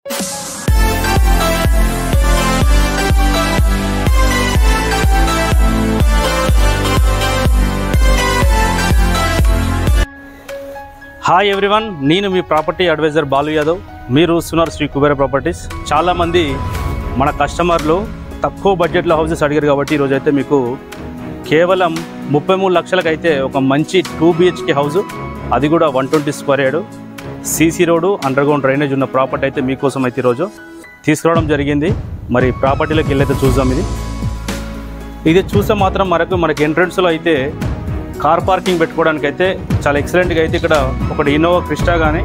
Hi everyone, నేను మీ property advisor Balu Yadav. మీరు చూస్తున్నారు శ్రీ కుబేర ప్రాపర్టీస్. చాలామంది మన కస్టమర్లు తక్కువ బడ్జెట్లో హౌసెస్ అడిగారు కాబట్టి ఈరోజు అయితే మీకు కేవలం 33 లక్షలకు అయితే ఒక మంచి 2 BHK హౌస్, అది కూడా 120 square yard, CC road, underground drainage ఉన్న ప్రాపర్టీ అయితే మీకోసం అయితే ఈరోజు తీసుకురావడం జరిగింది. మరి ప్రాపర్టీలోకి వెళ్ళైతే చూద్దాం. ఇది చూస్తే మాత్రం మనకి ఎంట్రన్స్లో అయితే కార్ పార్కింగ్ పెట్టుకోవడానికి అయితే చాలా ఎక్సలెంట్గా అయితే ఇక్కడ ఒకటి ఇన్నోవా క్రిస్టా కానీ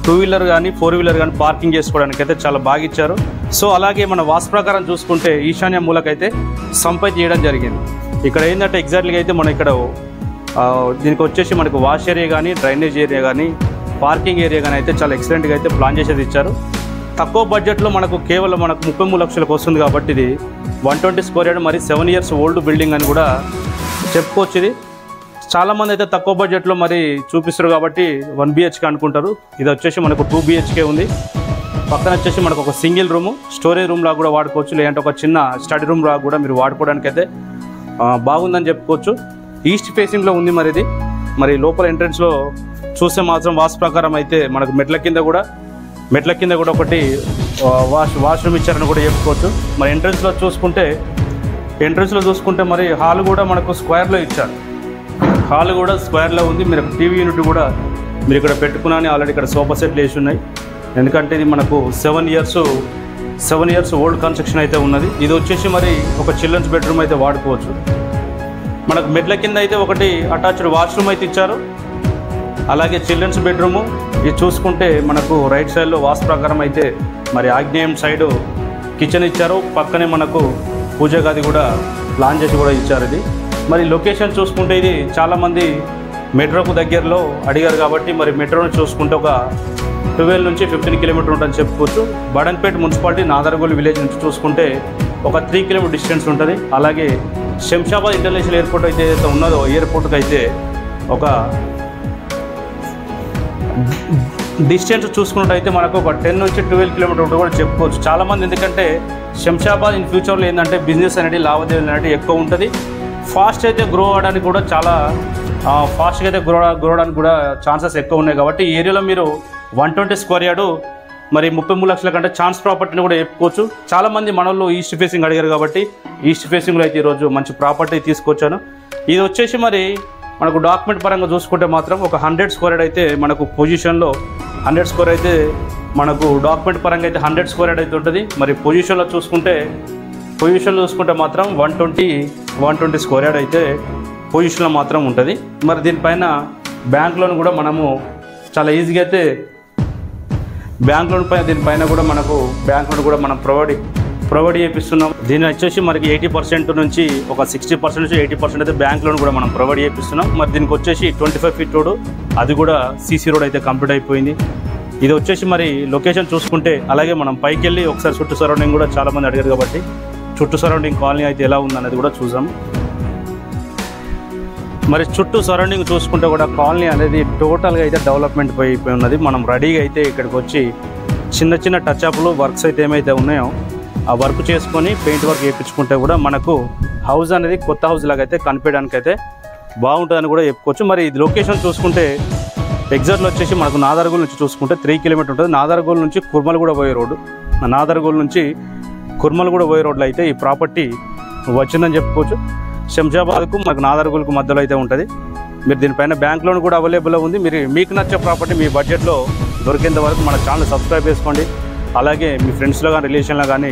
2 వీలర్ కానీ 4 వీలర్ కానీ పార్కింగ్ చేసుకోవడానికి అయితే చాలా బాగా ఇచ్చారు. సో అలాగే మన వాస్తు ప్రకారం చూసుకుంటే ఈశాన్య మూలకైతే సంప్ అయితే చేయడం జరిగింది. ఇక్కడ ఏంటంటే ఎగ్జాక్ట్లీగా అయితే మనం ఇక్కడ దీనికి వచ్చేసి మనకు వాష్ ఏరియా కానీ డ్రైనేజ్ ఏరియా కానీ పార్కింగ్ ఏరియా కానీ అయితే చాలా ఎక్సలెంట్గా అయితే ప్లాన్ చేసేది ఇచ్చారు. తక్కువ బడ్జెట్లో కేవలం 33 లక్షలకు వస్తుంది కాబట్టి ఇది 120 స్క్వేర్ యార్డ్, మరి 7 years ఓల్డ్ బిల్డింగ్ అని కూడా చెప్పుకోవచ్చు. ఇది చాలామంది అయితే తక్కువ బడ్జెట్లో మరి చూపిస్తారు కాబట్టి 1 BHK అనుకుంటారు. ఇది వచ్చేసి మనకు 2 BHK ఉంది. పక్కన వచ్చేసి మనకు ఒక సింగిల్ రూము, స్టోరేజ్ రూమ్ లాగా కూడా వాడుకోవచ్చు, లేదంటే ఒక చిన్న స్టడీ రూమ్ లాగా కూడా మీరు వాడుకోవడానికి అయితే బాగుందని చెప్పుకోవచ్చు. ఈస్ట్ ఫేసింగ్లో ఉంది మరి ఇది. మరి లోపల ఎంట్రన్స్లో చూస్తే మాత్రం వాస్తు ప్రకారం అయితే మనకు మెట్ల కింద కూడా ఒకటి వాష్రూమ్ ఇచ్చారని కూడా చెప్పుకోవచ్చు. మరి ఎంట్రన్స్లో చూసుకుంటే మరి హాల్ కూడా మనకు స్క్వేర్లో ఇచ్చారు. హాల్ కూడా స్క్వేర్లో ఉంది. మీరు టీవీ యూనిట్ కూడా మీరు ఇక్కడ పెట్టుకున్నాను. ఆల్రెడీ ఇక్కడ సోఫా సెట్లు వేసి ఉన్నాయి. ఎందుకంటే ఇది మనకు 7 years ఓల్డ్ కన్స్ట్రక్షన్ అయితే ఉన్నది. ఇది వచ్చేసి మరి ఒక చిల్డ్రన్స్ బెడ్రూమ్ అయితే వాడుకోవచ్చు. మనకు మెట్ల కింద అయితే ఒకటి అటాచ్డ్ వాష్రూమ్ అయితే ఇచ్చారు. అలాగే చిల్డ్రన్స్ బెడ్రూము ఇది చూసుకుంటే మనకు రైట్ సైడ్లో వాస్తు ప్రకారం అయితే మరి ఆగ్నేయం సైడు కిచెన్ ఇచ్చారు. పక్కనే మనకు పూజ గది కూడా ప్లాన్ చేసి కూడా ఇచ్చారు. ఇది మరి లొకేషన్ చూసుకుంటే ఇది చాలామంది మెట్రోకు దగ్గరలో అడిగారు కాబట్టి మరి మెట్రోను చూసుకుంటే ఒక 12 నుంచి 15 కిలోమీటర్ ఉంటుందని చెప్పుకోవచ్చు. బడన్పేట్ మున్సిపాలిటీ నాదర్గోల్ విలేజ్ నుంచి చూసుకుంటే ఒక 3 కిలోమీటర్ డిస్టెన్స్ ఉంటుంది. అలాగే శంషాబాద్ ఇంటర్నేషనల్ ఎయిర్పోర్ట్ అయితే ఏదైతే ఉన్నదో ఎయిర్పోర్ట్కి అయితే ఒక డిస్టెన్స్ చూసుకున్నట్టయితే మనకు ఒక 10 నుంచి 12 కిలోమీటర్ ఉంటుంది కూడా చెప్పుకోవచ్చు. చాలామంది ఎందుకంటే శంషాబాద్ ఇన్ ఫ్యూచర్లో ఏంటంటే బిజినెస్ అనేది లావాదేవీలు అనేది ఎక్కువ ఉంటుంది. ఫాస్ట్ అయితే గ్రో అవడానికి కూడా చాలా ఫాస్ట్గా అయితే గ్రో అవడానికి కూడా ఛాన్సెస్ ఎక్కువ ఉన్నాయి. కాబట్టి ఈ ఏరియాలో మీరు 120 స్క్వేర్ యార్డు మరి 33 లక్షల కంటే ఛాన్స్ ప్రాపర్టీని కూడా చెప్పుకోవచ్చు. చాలామంది మనోళ్ళు ఈస్ట్ ఫేసింగ్ అడిగారు కాబట్టి ఈస్ట్ ఫేసింగ్లో అయితే ఈరోజు మంచి ప్రాపర్టీ తీసుకొచ్చాను. ఇది వచ్చేసి మరి మనకు డాక్యుమెంట్ పరంగా చూసుకుంటే మాత్రం ఒక 100 స్క్వేర్ యార్డ్ అయితే మనకు పొజిషన్లో 100 స్క్వేర్ అయితే మనకు డాక్యుమెంట్ పరంగా అయితే 100 స్క్వేర్ యార్డ్ అయితే ఉంటుంది. మరి పొజిషన్లో చూసుకుంటే మాత్రం 120 స్క్వేర్ యార్డ్ అయితే పొజిషన్లో మాత్రం ఉంటుంది. మరి దీనిపైన బ్యాంక్ లోన్ కూడా మనము చాలా ఈజీగా అయితే దీనిపైన కూడా మనకు బ్యాంక్ లోన్ కూడా మనం ప్రొవైడ్ చేపిస్తున్నాం. దీని వచ్చేసి మనకి 80% నుంచి ఒక 60% నుంచి 80% అయితే బ్యాంక్ లోన్ కూడా మనం ప్రొవైడ్ చేపిస్తున్నాం. మరి దీనికి వచ్చేసి 25 feet రోడ్, అది కూడా సీసీ రోడ్ అయితే కంప్లీట్ అయిపోయింది. ఇది వచ్చేసి మరి లొకేషన్ చూసుకుంటే అలాగే మనం పైకి వెళ్ళి ఒకసారి చుట్టూ సరౌండింగ్ కూడా చాలామంది అడిగారు కాబట్టి చుట్టూ సరౌండింగ్ కాలనీ అయితే ఎలా ఉందనేది కూడా చూసాం. మరి చుట్టూ సరౌండింగ్ చూసుకుంటే కూడా కాలనీ అనేది టోటల్గా అయితే డెవలప్మెంట్ అయిపోయి ఉన్నది. మనం రెడీగా అయితే ఇక్కడికి వచ్చి చిన్న టచ్అప్లు వర్క్స్ అయితే ఏమైతే ఉన్నాయో ఆ వర్క్ చేసుకొని పెయింట్ వర్క్ వేయించుకుంటే కూడా మనకు హౌస్ అనేది కొత్త హౌస్ లాగా అయితే కనిపించడానికి అయితే బాగుంటుందని కూడా చెప్పుకోవచ్చు. మరి ఇది లొకేషన్ చూసుకుంటే ఎగ్జాక్ట్లో వచ్చేసి మనకు నాదర్గోల్ నుంచి చూసుకుంటే 3 కిలోమీటర్ ఉంటుంది. నాదర్గోల్ నుంచి కుర్మలగూడ పోయే రోడ్డు, కుర్మలగూడ పోయే రోడ్లో అయితే ఈ ప్రాపర్టీ వచ్చిందని చెప్పుకోవచ్చు. శంషాబాద్కు మనకు నాదర్గోల్కు మధ్యలో అయితే ఉంటుంది. మీరు దీనిపైన బ్యాంక్ లోన్ కూడా అవైలబుల్ ఉంది. మీకు నచ్చే ప్రాపర్టీ మీ బడ్జెట్లో దొరికేంత వరకు మన ఛానల్ సబ్స్క్రైబ్ చేసుకోండి. అలాగే మీ ఫ్రెండ్స్లో కానీ రిలేషన్లో కానీ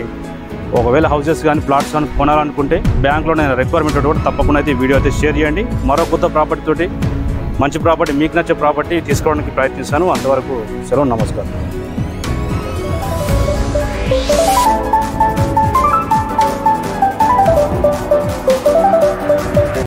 ఒకవేళ హౌసెస్ కానీ ప్లాట్స్ కానీ కొనాలనుకుంటే బ్యాంక్ లోన్ రిక్వైర్మెంట్ కూడా తప్పకుండా అయితే ఈ వీడియో అయితే షేర్ చేయండి. మరో కొత్త ప్రాపర్టీ తోటి మంచి ప్రాపర్టీ మీకు నచ్చే ప్రాపర్టీ తీసుకోవడానికి ప్రయత్నిస్తాను. అంతవరకు సెలవు, నమస్కారం.